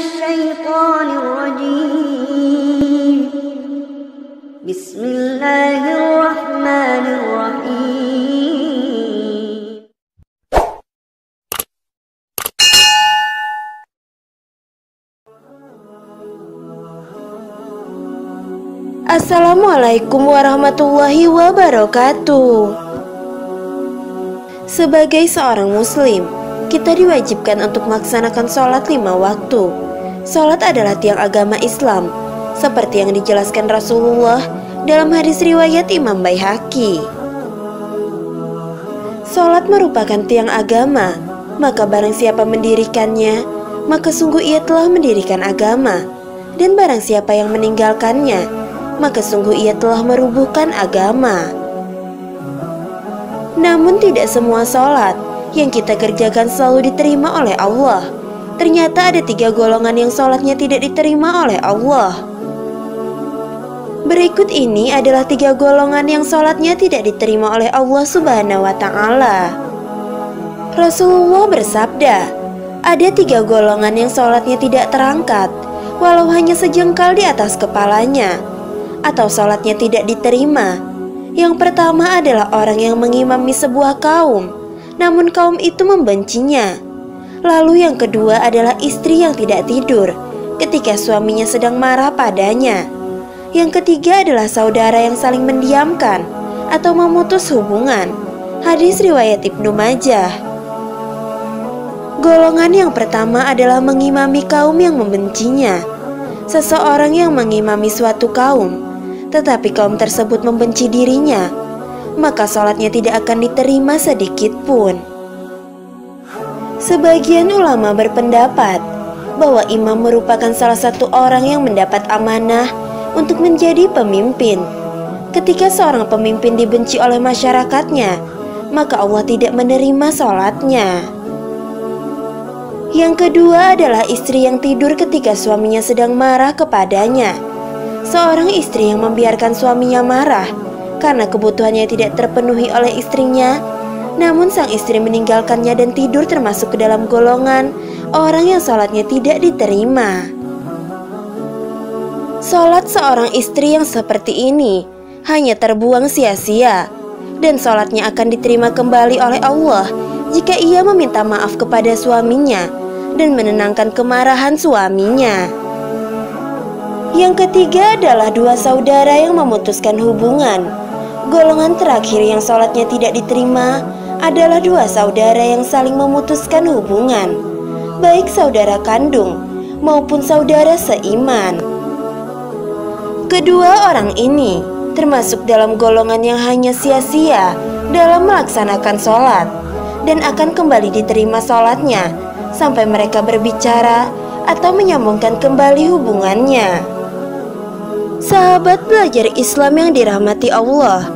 الشيطان الرجيم بسم الله الرحمن الرحيم Assalamualaikum warahmatullahi wabarakatuh. Sebagai seorang muslim, kita diwajibkan untuk melaksanakan sholat 5 waktu. Sholat adalah tiang agama Islam, seperti yang dijelaskan Rasulullah dalam hadis riwayat Imam Baihaqi. Sholat merupakan tiang agama, maka barang siapa mendirikannya, maka sungguh ia telah mendirikan agama. Dan barang siapa yang meninggalkannya, maka sungguh ia telah merubuhkan agama. Namun tidak semua sholat yang kita kerjakan selalu diterima oleh Allah. Ternyata ada 3 golongan yang sholatnya tidak diterima oleh Allah. Berikut ini adalah 3 golongan yang sholatnya tidak diterima oleh Allah Subhanahu wa Ta'ala. Rasulullah bersabda, ada 3 golongan yang sholatnya tidak terangkat, walau hanya sejengkal di atas kepalanya, atau sholatnya tidak diterima. Yang pertama adalah orang yang mengimami sebuah kaum, namun kaum itu membencinya. Lalu yang kedua adalah istri yang tidak tidur ketika suaminya sedang marah padanya. Yang ketiga adalah saudara yang saling mendiamkan atau memutus hubungan. Hadis riwayat Ibnu Majah. Golongan yang pertama adalah mengimami kaum yang membencinya. Seseorang yang mengimami suatu kaum, tetapi kaum tersebut membenci dirinya, maka sholatnya tidak akan diterima sedikit pun. Sebagian ulama berpendapat bahwa imam merupakan salah satu orang yang mendapat amanah untuk menjadi pemimpin. Ketika seorang pemimpin dibenci oleh masyarakatnya, maka Allah tidak menerima sholatnya. Yang kedua adalah istri yang tidur ketika suaminya sedang marah kepadanya. Seorang istri yang membiarkan suaminya marah karena kebutuhannya tidak terpenuhi oleh istrinya, namun sang istri meninggalkannya dan tidur termasuk ke dalam golongan orang yang sholatnya tidak diterima. Sholat seorang istri yang seperti ini hanya terbuang sia-sia, dan sholatnya akan diterima kembali oleh Allah jika ia meminta maaf kepada suaminya dan menenangkan kemarahan suaminya. Yang ketiga adalah 2 saudara yang memutuskan hubungan. Golongan terakhir yang sholatnya tidak diterima adalah 2 saudara yang saling memutuskan hubungan, baik saudara kandung maupun saudara seiman. Kedua orang ini termasuk dalam golongan yang hanya sia-sia dalam melaksanakan sholat, dan akan kembali diterima sholatnya sampai mereka berbicara atau menyambungkan kembali hubungannya. Sahabat belajar Islam yang dirahmati Allah,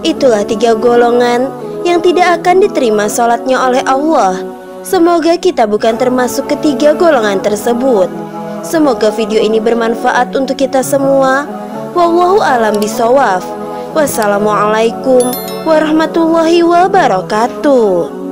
itulah 3 golongan yang tidak akan diterima sholatnya oleh Allah. Semoga kita bukan termasuk ketiga golongan tersebut. Semoga video ini bermanfaat untuk kita semua. Wallahu a'lam bishawab. Wassalamualaikum warahmatullahi wabarakatuh.